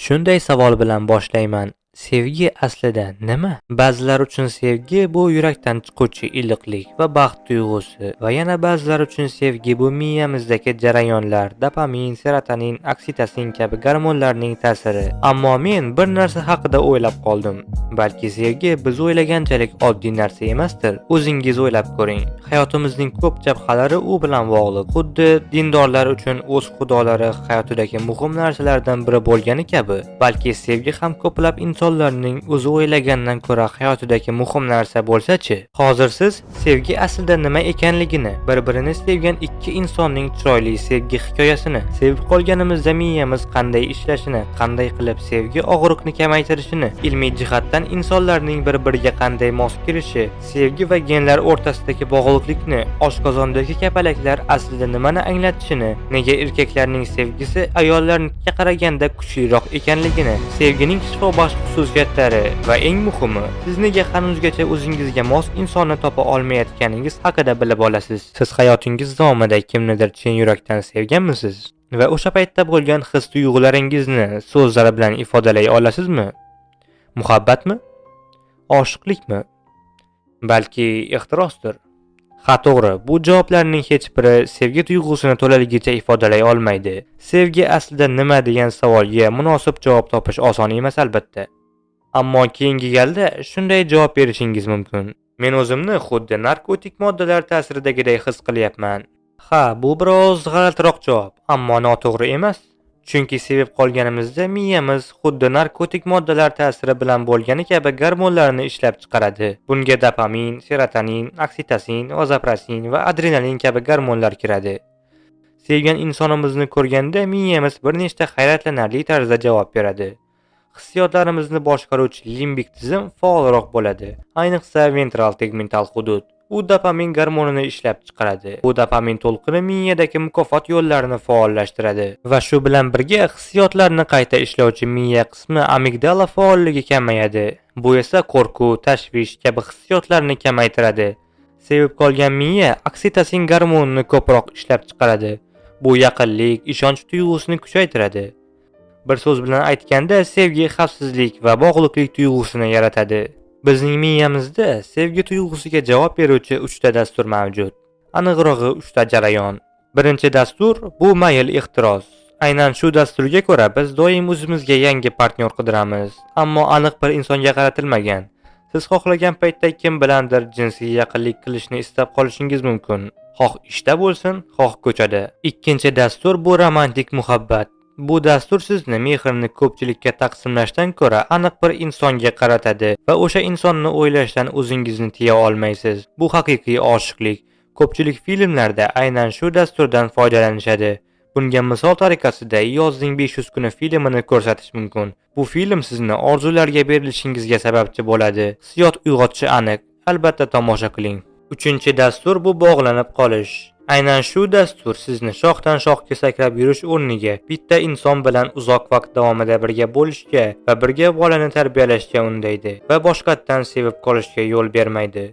Shunday savol bilan boshlayman. Sevgi aslida nima? Ba'zilar uchun sevgi bu yurakdan chiquvchi iliqlik va baxt tuyg'usi va yana ba'zilar uchun sevgi bu miyamizdagi jarayonlar, dopamin, serotonin, oksitosin kabi gormonlarning ta'siri. Ammo men bir narsa haqida o'ylab qoldim. Balki sevgi biz o'ylaganchalik oddiy narsa emasdir. O'zingiz o'ylab ko'ring. Hayotimizning ko'p jabhalari u bilan bog'liq. Xuddi dindorlar uchun o'z xudolari hayotidagi muhim narsalardan biri bo'lgani kabi, balki sevgi ham ko'plab insonlarning o'zi o'ylagandan ko'ra hayotidagi muhim narsa bo'lsa-chi? Hozir siz sevgi aslida nima ekanligini, bir-birini sevgan ikki insonning chiroyli sevgi hikoyasini, sevib qolganimizda miyamiz qanday ishlashini, qanday qilib sevgi og'riqni kamaytirishini, ilmiy jihatdan insonlarning bir-biriga qanday mos kelishi, sevgi va genlar o'rtasidagi bog'liqlikni, oshqozondagi kapalaklar aslida nimani anglatishini, nega erkaklarning sevgisi ayollarga qaraganda kuchliroq ekanligini, sevgining shifobaxsh xususiyatlari va eng muhimi, siz nega hanuzgacha o'zingizga mos insonni topa olmayotganingiz haqida bilib olasiz. Siz hayotingiz davomida kimnidir chin yurakdan sevganmisiz? Va o'sha paytda bo'lgan his-tuyg'ularingizni so'zlar bilan ifodalay olasizmi? Muhabbatmi? Oshiqlikmi? Balki ehtirosdir. Ha, to'g'ri, bu javoblarning hech biri sevgi tuyg'usini to'laligicha ifodalay olmaydi. Sevgi aslida nima degan savolga munosib javob topish oson emas albatta. Ammo keyingi galda shunday javob berishingiz mumkin. Men o'zimni xuddi narkotik moddalar ta'siridagiday his qilyapman. Ha, bu biroz g'alatiroq javob, ammo noto'g'ri emas. Chunki sevib qolganimizda miyamiz xuddi narkotik moddalar ta'siri bilan bo'lgani kabi gormonlarni ishlab chiqaradi. Bunga dopamin, serotonin, oksitosin, vazopresin va adrenalin kabi gormonlar kiradi. Sevgan insonimizni ko'rganda miyamiz bir nechta hayratlanarli tarzda javob beradi. Hissiyotlarimizni boshqaruvchi limbik tizim faolroq bo'ladi. Ayniqsa ventral tegmental hudud. U dopamin gormonini ishlab chiqaradi. Bu dopamin to'lqini miyadagi mukofot yo'llarini faollashtiradi va shu bilan birga hissiyotlarni qayta ishlovchi miya qismi amigdala faolligi kamayadi. Bu esa qo'rquv, tashvish kabi hissiyotlarni kamaytiradi. Sevib qolgan miya oksitosin gormonini ko'proq ishlab chiqaradi. Bu yaqinlik, ishonch tuyg'usini kuchaytiradi. Bir so'z bilan aytganda, sevgi xavfsizlik va bog'liqlik tuyg'usini yaratadi. Bizning miyamizda sevgi tuyg'usiga javob beruvchi 3 ta dastur mavjud. Aniqrog'i 3 ta jarayon. Birinchi dastur bu mayl-ehtiros. Aynan shu dasturga ko'ra biz doim o'zimizga yangi partnyor qidiramiz, ammo aniq bir insonga qaratilmagan. Siz xohlagan paytda kim bilandir jinsiy yaqinlik qilishni istab qolishingiz mumkin. Xoh ishda bo'lsin, xoh ko'chada. Ikkinchi dastur bu romantik muhabbat. Bu dastur sizni mehrni ko'pchilikka taqsimlashdan ko'ra aniq bir insonga qaratadi va o'sha insonni o'ylashdan o'zingizni tiya olmaysiz. Bu haqiqiy oshiqlik. Ko'pchilik filmlarda aynan shu dasturdan foydalanishadi. Bunga misol tariqasida Yozning 500 kuni filmini ko'rsatish mumkin. Bu film sizni orzularga berilishingizga sababchi bo'ladi. Hissiyot uyg'otishi aniq. Albatta tomosha qiling. Uchinchi dastur bu bog'lanib qolish. Aynan shu dastur sizni shoxdan shoxga sakrab yurish o'rniga bitta inson bilan uzoq vaqt davomida birga bo'lishga va birga bolani tarbiyalashga undaydi va boshqatdan sevib qolishga yo'l bermaydi.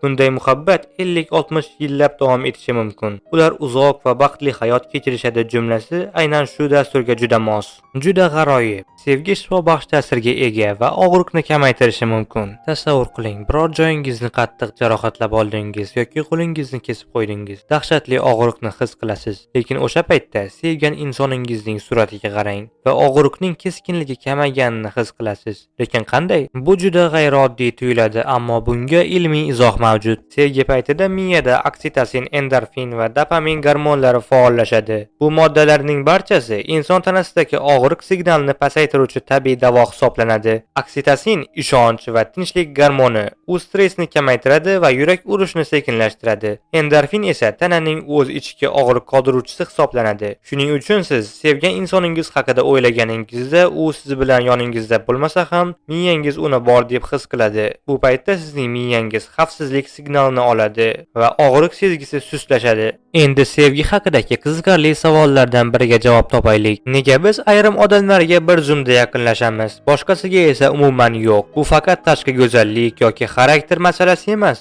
Bunday muhabbat 50-60 yillab davom etishi mumkin. Ular uzoq va baxtli hayot kechirishadi jumlasi aynan shu dasturga juda mos. Juda g'aroyib. Sevgi shifobaxsh ta'sirga ega va og'riqni kamaytirishi mumkin. Tasavvur qiling, biror joyingizni qattiq jarohatlab oldingiz yoki qo'lingizni kesib qo'ydingiz. Dahshatli og'riqni his qilasiz. Lekin o'sha paytda sevgan insoningizning suratiga qarang va og'riqning keskinligi kamayganini his qilasiz. Lekin qanday? Bu juda g'ayrioddiy tuyuladi, ammo bunga ilmiy izoh mavjud. Sevgi paytida miyada oksitosin, endorfin va dopamin gormonlari faollashadi. Bu moddalarning barchasi inson tanasidagi og'riq signalini pasaytiruvchi tabiiy davo hisoblanadi. Oksitosin ishonch va tinchlik gormoni. U stressni kamaytiradi va yurak urishini sekinlashtiradi. Endorfin esa tananing o'z ichki og'riq qoldiruvchisi hisoblanadi. Shuning uchun siz sevgan insoningiz haqida o'ylaganingizda u siz bilan yoningizda bo'lmasa ham, miyangiz uni bor deb his qiladi. Bu paytda sizning miyangiz xavfsizlik signalini oladi va og'riq sezgisi sustlashadi. Endi sevgi haqidagi qiziqarli savollardan biriga javob topaylik. Nega biz ayrim odamlarga bir zumda yaqinlashamiz, boshqasiga esa umuman yo'q? Bu faqat tashqi go'zallik yoki xarakter masalasi emas.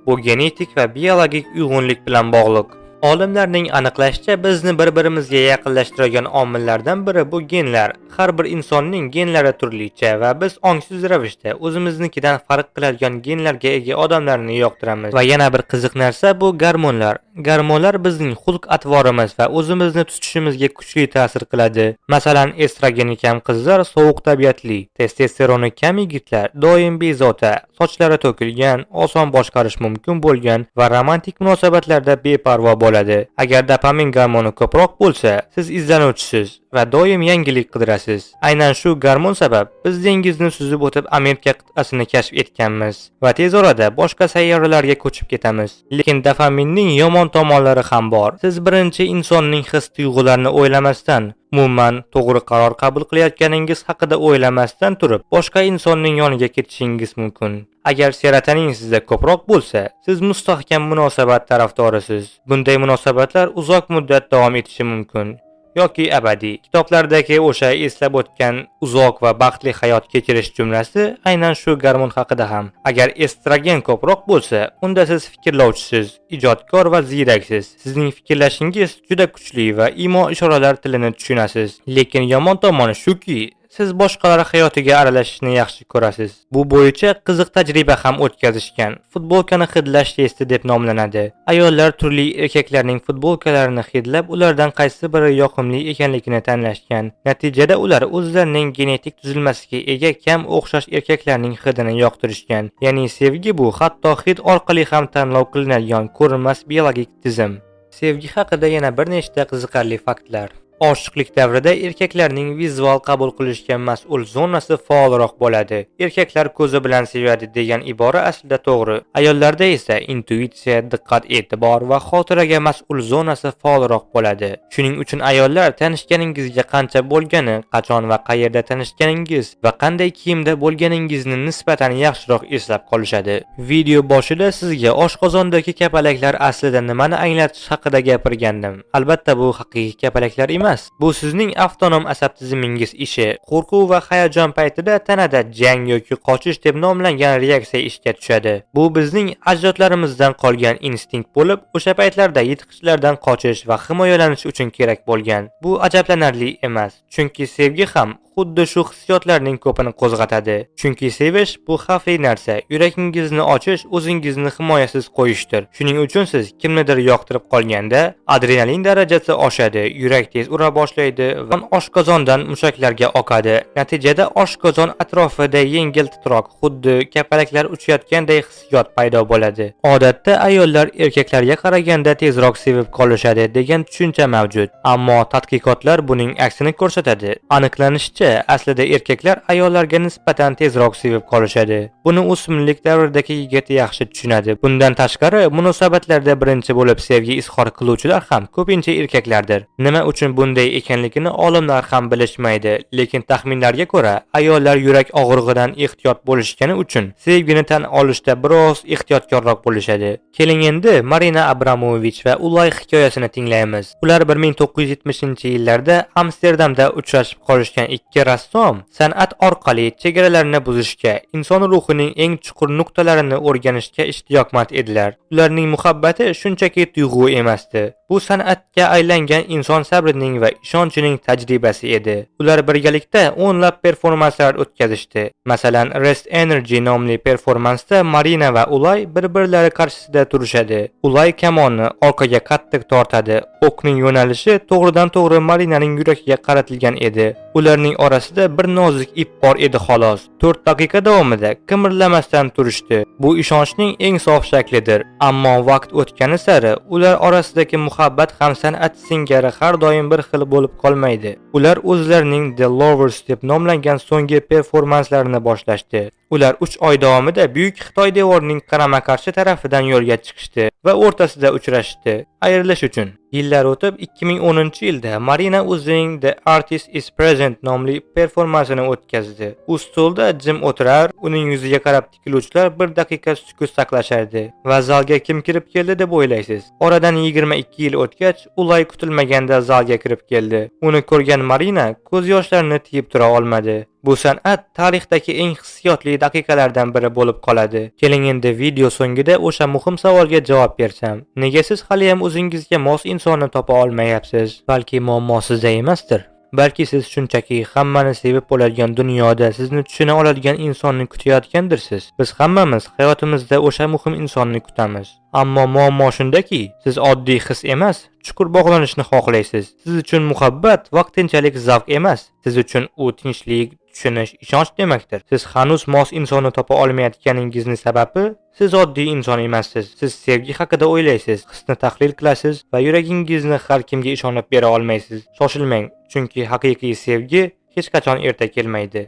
Bu genetik va biologik uyg'unlik bilan bog'liq. Olimlarning aniqlashicha, bizni bir-birimizga yaqinlashtiradigan omillardan biri bu genlar. Har bir insonning genlari turlicha va biz ongsiz ravishda o'zimiznikidan farq qiladigan genlarga ega odamlarni yoqtiramiz. Va yana bir qiziq narsa bu gormonlar. Gormonlar bizning xulq-atvorimiz va o'zimizni tutishimizga kuchli ta'sir qiladi. Masalan, estrogeni kam qizlar sovuq tabiatli, testosteroni kam yigitlar doim bezovta, sochlari to'kilgan, oson boshqarish mumkin bo'lgan va romantik munosabatlarda beparvo bo'ladi. Agar dopamin gormoni ko'proq bo'lsa, siz izlanuvchisiz va doim yangilik qidirasiz. Aynan shu gormon sabab biz dengizni suzib o'tib Amerika qit'asini kashf etganmiz va tez orada boshqa sayyoralarga ko'chib ketamiz. Lekin dopaminning yomon tomonlari ham bor. Siz birinchi insonning his-tuyg'ularini o'ylamasdan, umuman to'g'ri qaror qabul qilayotganingiz haqida o'ylamasdan turib, boshqa insonning yoniga ketishingiz mumkin. Agar serotonin sizda ko'proq bo'lsa, siz mustahkam munosabat tarafdorisiz. Bunday munosabatlar uzoq muddat davom etishi mumkin yoki abadiy. Kitoblardagi o'sha eslab o'tgan uzoq va baxtli hayot kechirish jumlasi aynan shu gormon haqida ham. Agar estrogen ko'proq bo'lsa, unda siz fikrlovchisiz, ijodkor va ziyraksiz. Sizning fikrlashingiz juda kuchli va imo-ishoralar tilini tushunasiz. Lekin yomon tomoni shuki, siz boshqalar hayotiga aralashishni yaxshi ko'rasiz. Bu bo'yicha qiziq tajriba ham o'tkazishgan. Futbolkani hidlash testi deb nomlanadi. Ayollar turli erkaklarning futbolkalarini hidlab, ulardan qaysi biri yoqimli ekanligini tanlashgan. Natijada ular o'zlarining genetik tuzilmasiga ega kam o'xshash erkaklarning hidini yoqtirishgan. Ya'ni sevgi bu hatto hid orqali ham tanlov qilinadigan ko'rinmas biologik tizim. Sevgi haqida yana bir nechta qiziqarli faktlar. Oshiqlik davrida erkaklarning vizual qabul qilishga mas'ul zonasi faolroq bo'ladi. Erkaklar ko'zi bilan sevadi degan ibora aslida to'g'ri. Ayollarda esa intuitsiya, diqqat, e'tibor va xotiraga mas'ul zonasi faolroq bo'ladi. Shuning uchun ayollar tanishganingizga qancha bo'lgani, qachon va qayerda tanishganingiz va qanday kiyimda bo'lganingizni nisbatan yaxshiroq eslab qolishadi. Video boshida sizga oshqozondagi kapalaklar aslida nimani anglatish haqida gapirgandim. Albatta bu haqiqiy kapalaklar emas. Bu sizning avtonom asab tizimingiz ishi. Qo'rquv va hayajon paytida tanada jang yoki qochish deb nomlangan reaksiya ishga tushadi. Bu bizning ajdodlarimizdan qolgan instinkt bo'lib, o'sha paytlarda yirtqichlardan qochish va himoyalanish uchun kerak bo'lgan. Bu ajablanarli emas, chunki sevgi ham xuddi shu hissiyotlarning ko'pini qo'zg'atadi. Chunki sevish bu xavfli narsa. Yuragingizni ochish o'zingizni himoyasiz qo'yishdir. Shuning uchun siz kimnidir yoqtirib qolganda adrenalin darajasi oshadi, yurak tez ura boshlaydi va oshqozondan mushaklarga oqadi. Natijada oshqozon atrofida yengil titroq, xuddi kapalaklar uchayotganday hissiyot paydo bo'ladi. Odatda ayollar erkaklarga qaraganda tezroq sevib qolishadi degan tushuncha mavjud. Ammo tadqiqotlar buning aksini ko'rsatadi. Aniqlanishicha, aslida erkaklar ayollarga nisbatan tezroq sevib qolishadi. Buni o'smirlik davridagi yigit yaxshi tushunadi. Bundan tashqari, munosabatlarda birinchi bo'lib sevgi izhor qiluvchilar ham ko'pincha erkaklardir. Nima uchun bunday ekanligini olimlar ham bilishmaydi, lekin taxminlarga ko'ra, ayollar yurak og'rig'idan ehtiyot bo'lishgani uchun sevgini tan olishda biroz ehtiyotkorroq bo'lishadi. Keling endi Marina Abramovich va Ulay hikoyasini tinglaymiz. Ular 1970-yillarda Amsterdamda uchrashib qolishgan ikki rassom san'at orqali chegaralarni buzishga, inson ruhining eng chuqur nuqtalarini o'rganishga ishtiyoqmand edilar. Ularning muhabbati shunchaki tuyg'u emasdi. Bu san'atga aylangan inson sabrining va ishonchining tajribasi edi. Ular birgalikda o'nlab performanslar o'tkazishdi. Masalan, Rest Energy nomli performansda Marina va Ulay bir-birlari qarshisida turishadi. Ulay kamonni orqaga qattiq tortadi. O'qning yo'nalishi to'g'ridan-to'g'ri Marinaning yuragiga qaratilgan edi. Ularning orasida bir nozik ip bor edi xolos. 4 daqiqa davomida qimirlamasdan turishdi. Bu ishonchning eng sof shaklidir. Ammo vaqt o'tgani sari ular orasidagi muhabbat ham san'at singari har doim bir xil bo'lib qolmaydi. Ular o'zlarining The Lovers deb nomlangan so'nggi performanslarini boshlashdi. Ular 3 oy davomida Buyuk Xitoy devorining qarama-qarshi tarafidan yo'lga chiqishdi va o'rtasida uchrashdi. Ayrilish uchun. Yillar o'tib 2010-yilda Marina o'zining The Artist is Present nomli performansini o'tkazdi. U stolda jim o'tirar, uning yuziga qarab tikiluvchilar 1 daqiqa sukut saqlashardi va zalga kim kirib keldi deb o'ylaysiz? Oradan 22 yil o'tgach, Ulay kutilmaganda zalga kirib keldi. Uni ko'rgan Marina ko'z yoshlarini tiyib tura olmadi. Bu san'at tarixdagi eng hissiyotli daqiqalardan biri bo'lib qoladi. Keling endi video so'ngida o'sha muhim savolga javob bersam. Nega siz hali ham o'zingizga mos insonni topa olmayapsiz? Balki muammo sizda emasdir. Balki siz shunchaki hammani sevib bo'ladigan dunyoda sizni tushuna oladigan insonni kutayotgandirsiz. Biz hammamiz hayotimizda o'sha muhim insonni kutamiz. Ammo muammo shundaki, siz oddiy his emas, chuqur bog'lanishni xohlaysiz. Siz uchun muhabbat vaqtinchalik zavq emas, siz uchun u tinchlik, tushunish, ishonch demakdir. Siz hanuz mos insonni topa olmayotganingizni sababi siz oddiy inson emassiz. Siz sevgi haqida o'ylaysiz, hisni tahlil qilasiz va yuragingizni har kimga ishonib bera olmaysiz. Shoshilmang, chunki haqiqiy sevgi hech qachon erta kelmaydi.